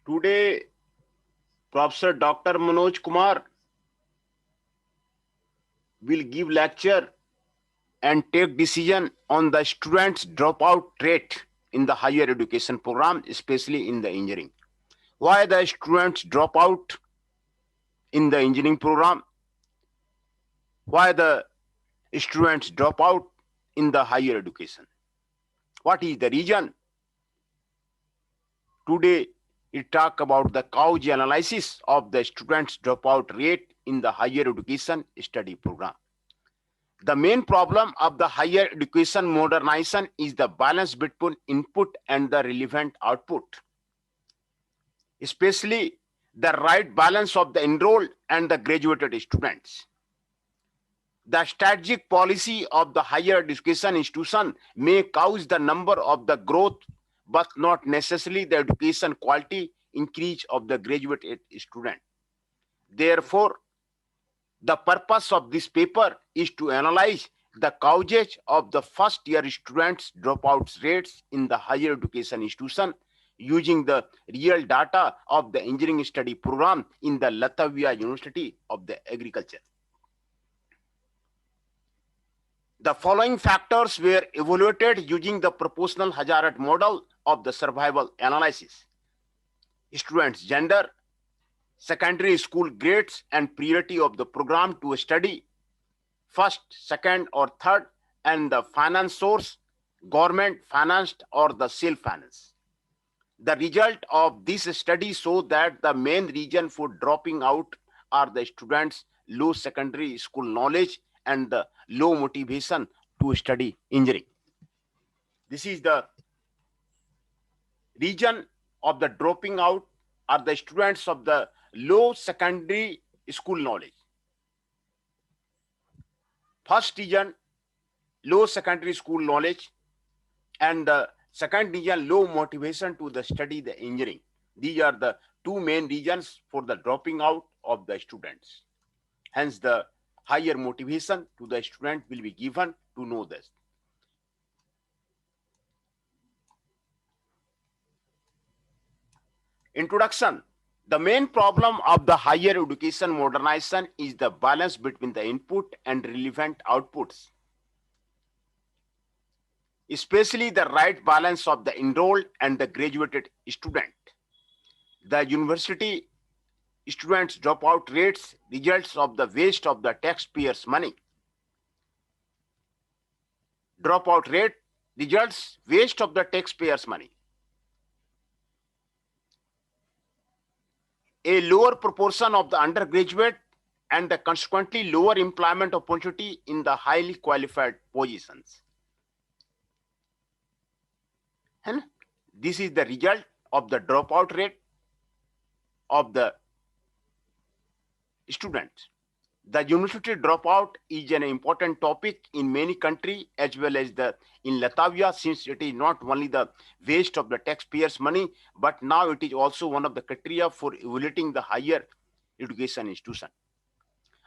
Today, Professor Dr. Manoj Kumar will give lecture and take decision on the students' dropout rate in the higher education program, especially in the engineering. Why the students drop out in the engineering program? Why the students drop out in the higher education? What is the reason? Today, we talk about the cause analysis of the students' dropout rate in the higher education study program. The main problem of the higher education modernization is the balance between input and the relevant output, especially the right balance of the enrolled and the graduated students. The strategic policy of the higher education institution may cause the number of the growth, but not necessarily the education quality increase of the graduated student. Therefore, the purpose of this paper is to analyze the causes of the first year students' dropout rates in the higher education institution using the real data of the engineering study program in the Latvia University of the Agriculture. The following factors were evaluated using the proportional hazard model of the survival analysis: students' gender, secondary school grades and priority of the program to study, first, second, or third, and the finance source, government financed or the self-finance. The result of this study showed that the main reason for dropping out are the students' low secondary school knowledge and the low motivation to study engineering. This is the reason of the dropping out are the students of the low secondary school knowledge. First reason, low secondary school knowledge, and the second reason, low motivation to the study the engineering. These are the two main reasons for the dropping out of the students. Hence, the higher motivation to the student will be given to know this. Introduction. The main problem of the higher education modernization is the balance between the input and relevant outputs, especially the right balance of the enrolled and the graduated student. The university students' dropout rates results of the waste of the taxpayers' money. Dropout rate results waste of the taxpayers' money. A lower proportion of the undergraduate and the consequently lower employment opportunity in the highly qualified positions. And this is the result of the dropout rate of the students. The university dropout is an important topic in many countries as well as in Latvia, since it is not only the waste of the taxpayers' money, but now it is also one of the criteria for evaluating the higher education institution.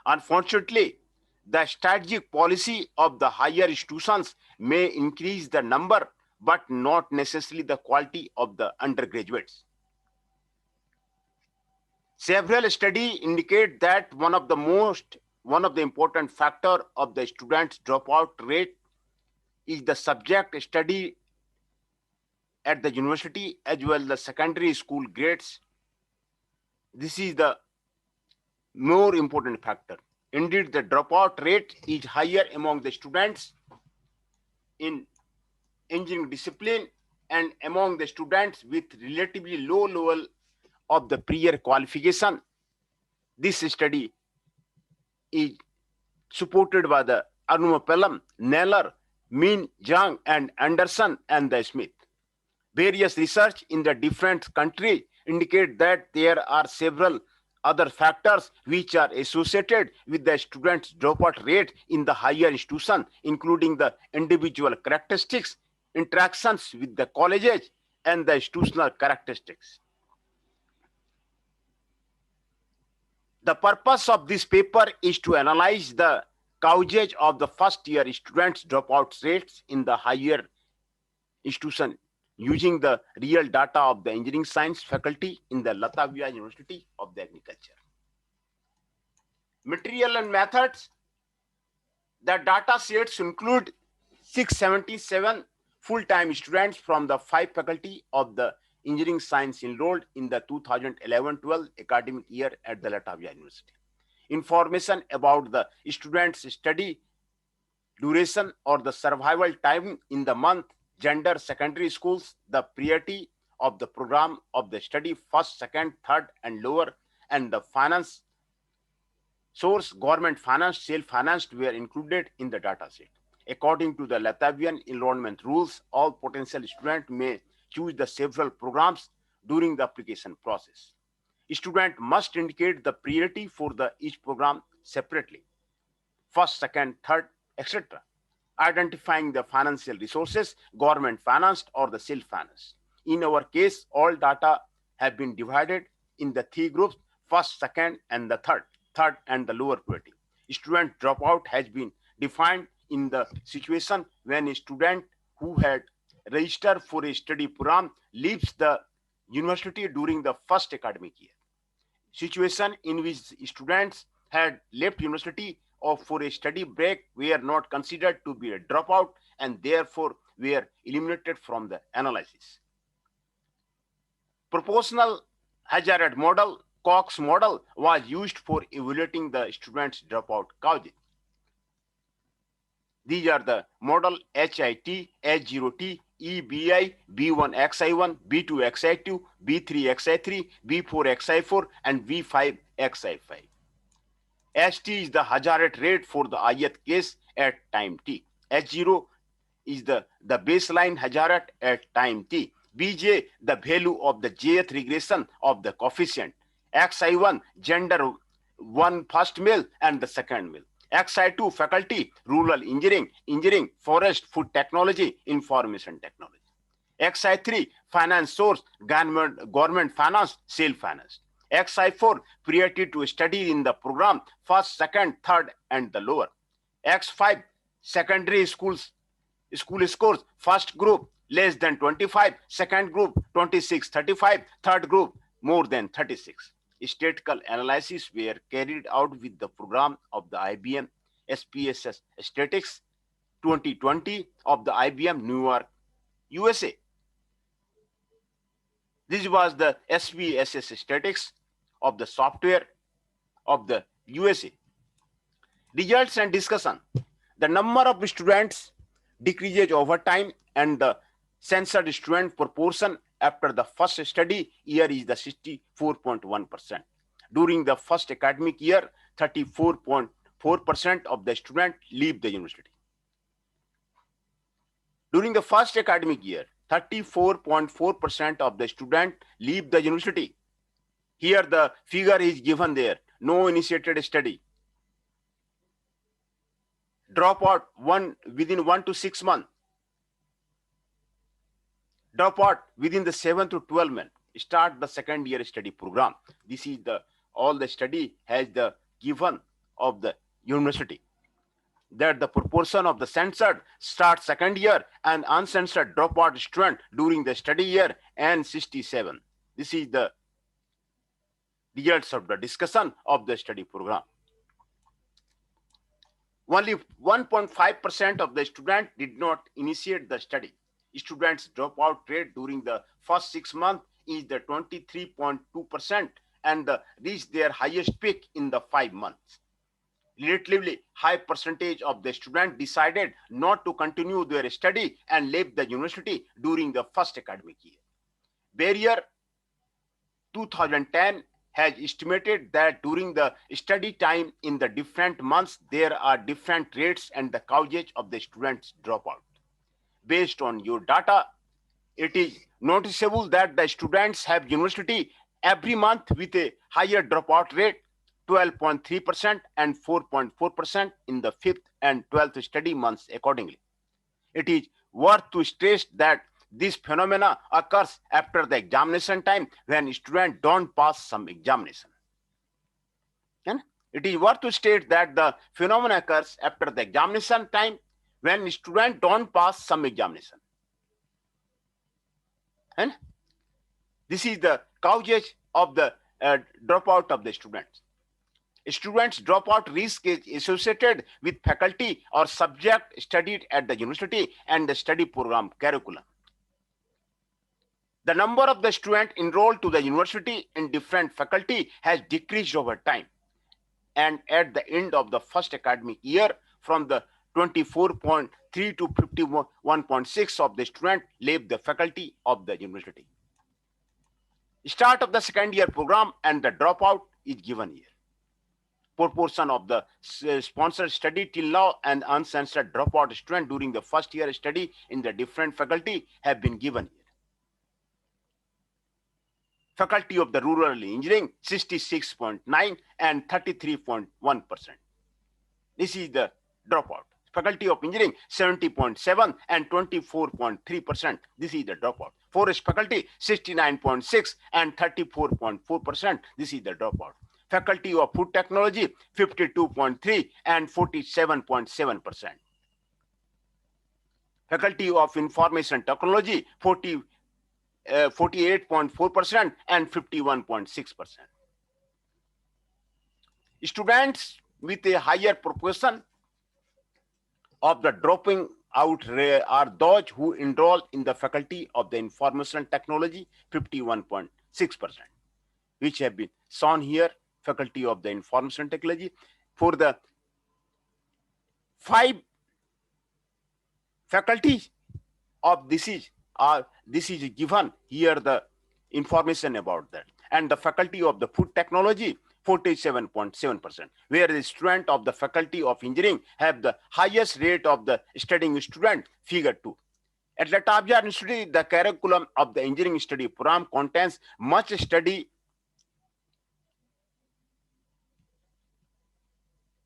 Unfortunately, the strategic policy of the higher institutions may increase the number, but not necessarily the quality of the undergraduates. Several studies indicate that one of the important factor of the students' dropout rate is the subject study at the university as well as the secondary school grades. This is the more important factor. Indeed, the dropout rate is higher among the students in engineering discipline and among the students with relatively low level of the prior qualification. This study is supported by the Arnumapelam, Naylor, Min, Zhang, and Anderson, and the Smith. Various research in the different countries indicate that there are several other factors which are associated with the students' dropout rate in the higher institution, including the individual characteristics, interactions with the colleges, and the institutional characteristics. The purpose of this paper is to analyze the causes of the first year students' dropout rates in the higher institution using the real data of the engineering science faculty in the Latavia University of the Agriculture. Material and methods. The data sets include 677 full-time students from the 5 faculty of the engineering science enrolled in the 2011-12 academic year at the Latavia University. Information about the students' study duration or the survival time in the month, gender, secondary schools, the priority of the program of the study, first, second, third, and lower, and the finance source, government finance, self-financed were included in the dataset. According to the Latvian enrollment rules, all potential students may choose the several programs during the application process. Student must indicate the priority for the each program separately, first, second, third, etc. Identifying the financial resources, government financed or the self-financed. In our case, all data have been divided in the 3 groups, first, second, and the third and the lower priority. Student dropout has been defined in the situation when a student who had registered for a study program leaves the university during the first academic year. Situation in which students had left university or for a study break were not considered to be a dropout and therefore were eliminated from the analysis. Proportional hazard model, Cox model, was used for evaluating the students' dropout causes. These are the model HIT, H0T, EBI, B1XI1, B2XI2, B3XI3, B4XI4, and V5XI5. ST is the hazard rate for the ith case at time t. H0 is the baseline hazard at time t. Bj, the value of the jth regression of the coefficient. Xi1, gender, one first male and the second male. Xi2, faculty, rural engineering, forest, food technology, information technology. Xi3, finance source, government finance, self-finance. Xi4, priority to study in the program, first, second, third, and the lower. X5, secondary school scores, first group less than 25, second group 26, 35, third group more than 36. Statistical analysis were carried out with the program of the IBM SPSS Statistics 2020 of the IBM New York, USA. This was the SPSS Statistics of the software of the USA. Results and discussion. The number of students decreases over time and the censored student proportion after the first study year is the 64.1%. During the first academic year, 34.4% of the students leave the university. During the first academic year, 34.4% of the students leave the university. Here the figure is given there, no initiated study. Dropout within 1 to 6 months. Dropout within the 7 to 12 months. Start the second year study program. This is all the study has the given of the university. That the proportion of the censored start second year and uncensored dropout student during the study year and 67. This is the results of the discussion of the study program. Only 1.5% of the students did not initiate the study. Students' dropout rate during the first 6 months is the 23.2% and reached their highest peak in the 5 months. Relatively high percentage of the students decided not to continue their study and left the university during the first academic year. Barrier 2010 has estimated that during the study time in the different months, there are different rates and the causes of the students' dropout. Based on your data, it is noticeable that the students have university every month with a higher dropout rate, 12.3% and 4.4% in the 5th and 12th study months accordingly. It is worth to stress that this phenomena occurs after the examination time when students don't pass some examination. And it is worth to state that the phenomena occurs after the examination time when students don't pass some examination. And this is the causes of the dropout of the students. Students dropout risk is associated with faculty or subject studied at the university and the study program curriculum. The number of the students enrolled to the university in different faculty has decreased over time. And at the end of the first academic year, from the 24.3 to 51.6 of the students left the faculty of the university. Start of the second year program and the dropout is given here. Proportion of the sponsored study till now and uncensored dropout student during the first year study in the different faculty have been given here. Faculty of the rural engineering 66.9 and 33.1%. This is the dropout. Faculty of engineering 70.7 and 24.3%. This is the dropout. Forest faculty 69.6 and 34.4%. This is the dropout. Faculty of food technology 52.3 and 47.7%. Faculty of information technology 48.4% and 51.6%. Students with a higher proportion of the dropping out are those who enroll in the faculty of the information technology 51.6%, which have been shown here. Faculty of the information technology for the 5 faculties of this is given here the information about that. And the faculty of the food technology 47.7%, where the student of the faculty of engineering have the highest rate of the studying student, figure 2. At Latabjar Institute, the curriculum of the engineering study program contains much study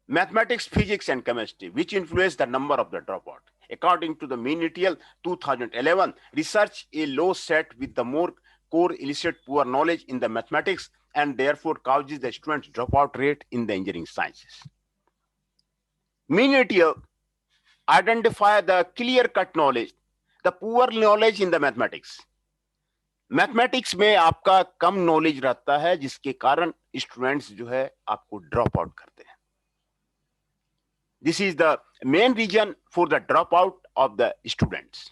mathematics, physics, and chemistry, which influence the number of the dropout. According to the Minitel 2011 research, a low set with the more core elicit poor knowledge in the mathematics and therefore causes the students' dropout rate in the engineering sciences. Minitel identify the clear-cut knowledge, the poor knowledge in the mathematics. Mathematics में आपका कम knowledge रहता है जिसके कारण students जो है आपको drop out करते हैं. This is the main reason for the dropout of the students.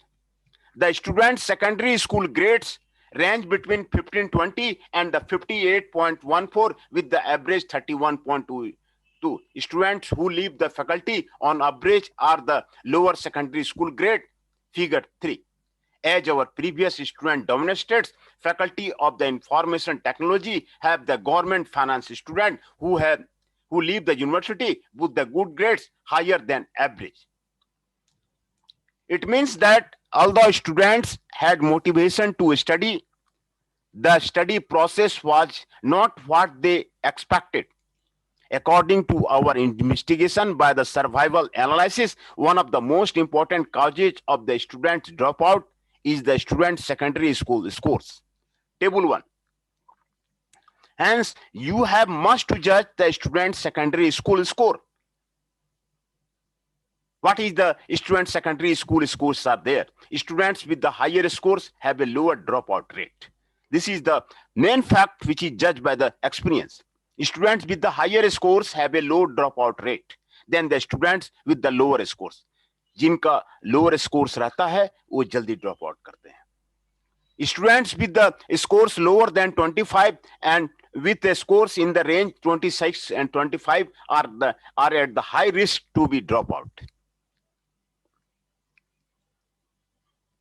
The students' secondary school grades range between 1520 and the 58.14 with the average 31.22. Students who leave the faculty on average are the lower secondary school grade, figure 3. As our previous student demonstrates, faculty of the information technology have the government finance student who leave the university with the good grades higher than average. It means that although students had motivation to study, the study process was not what they expected. According to our investigation by the survival analysis, one of the most important causes of the students' dropout is the student's secondary school scores. Table 1. Hence, you have must to judge the student's secondary school score. What is the student's secondary school scores are there? Students with the higher scores have a lower dropout rate. This is the main fact which is judged by the experience. Students with the higher scores have a low dropout rate than the students with the lower scores. जिनका lower scores रहता है वो जल्दी drop out करते हैं. Students with the scores lower than 25 and with the scores in the range 26 and 25 are at the high risk to be drop out.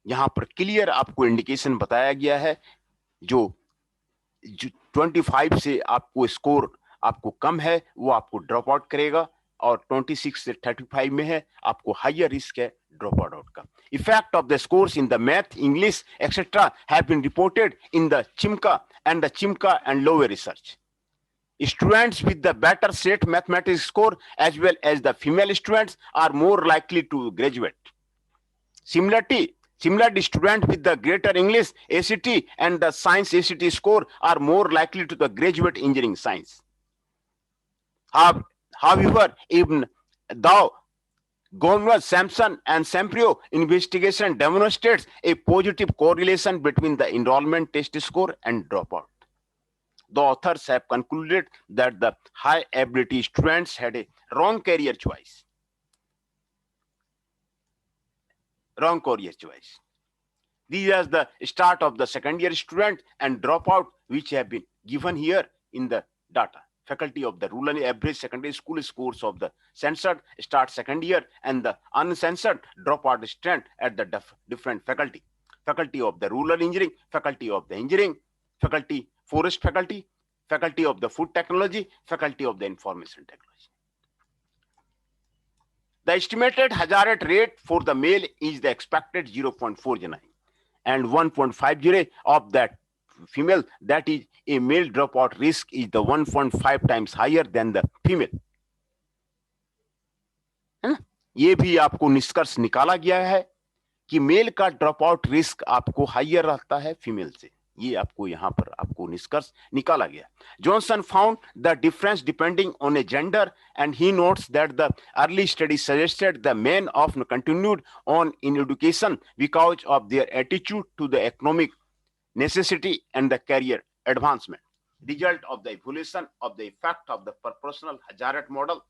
यहाँ पर clear आपको इंडिकेशन बताया गया है जो 25 से आपको स्कोर आपको कम है वो आपको ड्रॉप आउट करेगा और 26 से 35 में है आपको हायर रिस्क है ड्रॉप आउट का. Effect of the scores in the math, English, etc. have been reported in the CHIMCA and Lowe research. Students with the better set mathematics score as well as the female students are more likely to graduate. Similarly, students with the greater English ACT and the science ACT score are more likely to the graduate engineering science. However, even though Gonvas, Sampson, and Samprio investigation demonstrates a positive correlation between the enrollment test score and dropout. The authors have concluded that the high ability students had a wrong career choice. Wrong career choice. These are the start of the second year student and dropout, which have been given here in the data. Faculty of the rural average secondary school scores of the censored start second year and the uncensored dropout student at the different faculty. Faculty of the rural engineering, faculty of the engineering, faculty forest faculty, faculty of the food technology, faculty of the information technology. The estimated hazard rate for the male is the expected 0.49 and 1.50 of that female, that is a male dropout risk is the 1.5 times higher than the female. है ना? ये भी आपको निष्कर्ष निकाला गया है कि मेल का ड्रॉप आउट रिस्क आपको हाइयर रहता है फीमेल से. ये आपको यहां पर आपको निष्कर्ष निकाला गया. Johnson found the difference depending on a gender, and he notes that the early study suggested the men often continued on in education because of their attitude to the economic necessity and the career advancement. Result of the evaluation of the effect of the proportional hazard model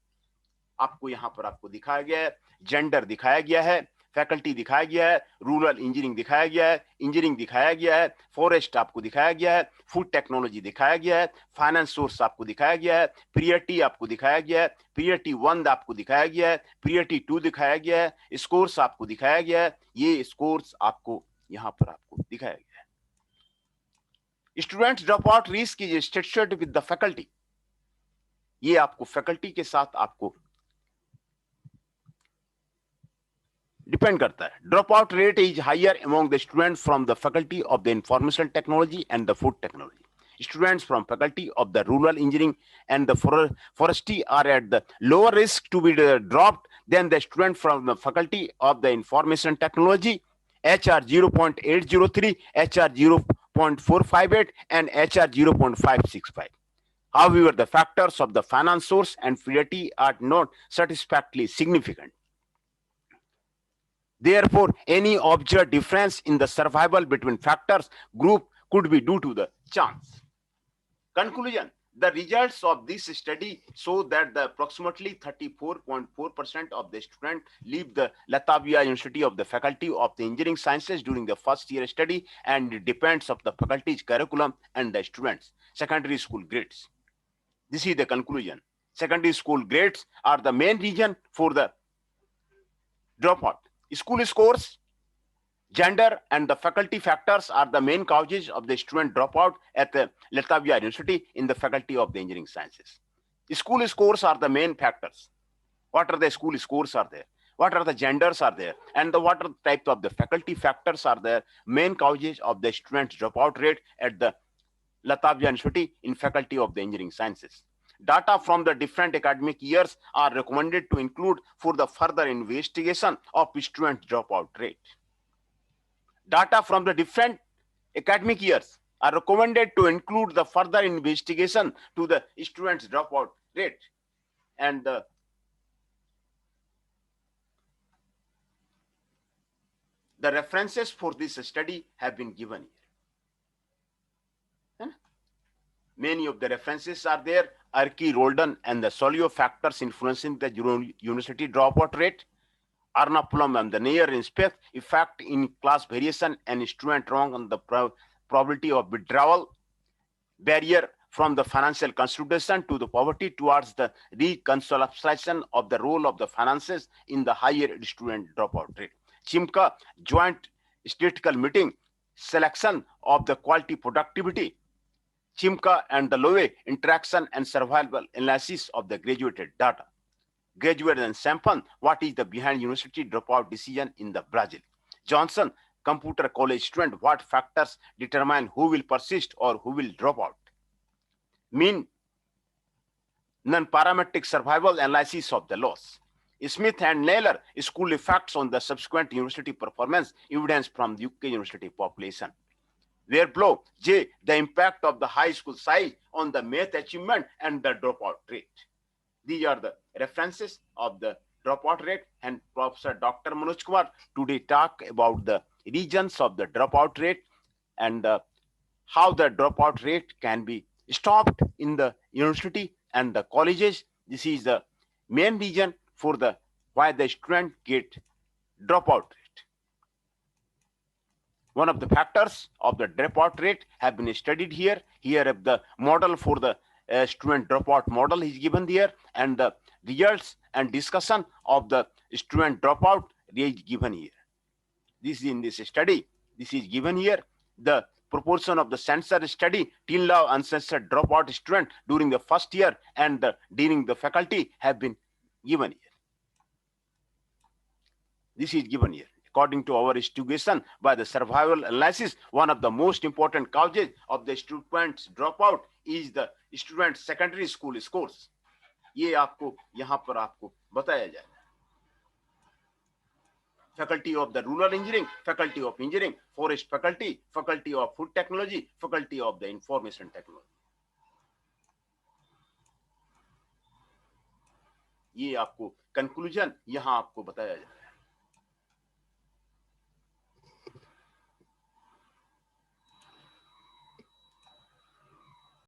आपको यहां पर आपको दिखाया गया है. Gender दिखाया गया है, फैकल्टी दिखाया गया है, रूरल इंजीनियरिंग दिखाया गया है, इंजीनियरिंग दिखाया गया है, फॉरेस्ट आपको दिखाया गया है, फूड टेक्नोलॉजी दिखाया गया है, फाइनेंस सोर्स आपको दिखाया गया है, प्रियरिटी आपको दिखाया गया है, प्रियरिटी 1 आपको दिखाया गया है, प्रियरिटी 2 दिखाया गया है, स्कोर्स आपको दिखाया गया है. ये स्कोर्स आपको यहां पर आपको दिखाया गया है. Students drop out risk is structured with the faculty. ये आपको फैकल्टी के साथ आपको डिपेंड करता है. Drop out rate is higher among the students from the faculty of the information technology and the food technology. Students from faculty of the rural engineering and the forestry are at the lower risk to be dropped than the student from the faculty of the information technology, HR 0.803, HR 0.458, and HR 0.565. However, the factors of the finance source and priority are not satisfactorily significant. Therefore, any observed difference in the survival between factors group could be due to the chance. Conclusion: the results of this study show that the approximately 34.4% of the students leave the Latavia University of the Faculty of the Engineering Sciences during the first year study, and it depends on the faculty's curriculum and the students' secondary school grades. This is the conclusion. Secondary school grades are the main reason for the dropout. School scores, gender, and the faculty factors are the main causes of the student dropout at the Latavia University in the Faculty of the Engineering Sciences. School scores are the main factors. What are the school scores are there? What are the genders are there? And what are the types of the faculty factors are there? Main causes of the student dropout rate at the Latavia University in Faculty of the Engineering Sciences. Data from the different academic years are recommended to include for the further investigation of student dropout rate. Data from the different academic years are recommended to include the further investigation to the students dropout rate, and the references for this study have been given here. Many of the references are there. Arki, Roldan, and the Solio factors influencing the university dropout rate. Arnapulam and the near inspect effect in class variation and student wrong on the probability of withdrawal, barrier from the financial constitution to the poverty towards the reconsolidation of the role of the finances in the higher student dropout rate. Chimka joint statistical meeting selection of the quality productivity. Chimka and the Lowe interaction and survival analysis of the graduated data. Graduate and Sampan, what is the behind university dropout decision in the Brazil? Johnson, computer college student, what factors determine who will persist or who will drop out? Mean non-parametric survival analysis of the loss. Smith and Naylor, school effects on the subsequent university performance, evidence from the UK university population. Below, J, the impact of the high school size on the math achievement and the dropout rate. These are the references of the dropout rate, and Professor Dr. Manoj Kumar today talk about the reasons of the dropout rate and how the dropout rate can be stopped in the university and the colleges. This is the main reason for the why the student get dropout rate. One of the factors of the dropout rate have been studied here. Here the model for the student dropout model is given there, and the results and discussion of the student dropout is given here. This is in this study. This is given here. The proportion of the censored study till now uncensored dropout student during the first year and during the faculty have been given here. This is given here. According to our investigation by the survival analysis, one of the most important causes of the students dropout is the student secondary school scores. ये आपको यहाँ पर आपको बताया जाएगा. Faculty of the rural engineering, faculty of engineering, forest faculty, faculty of food technology, faculty of the information technology. ये आपको conclusion यहाँ आपको बताया जाए.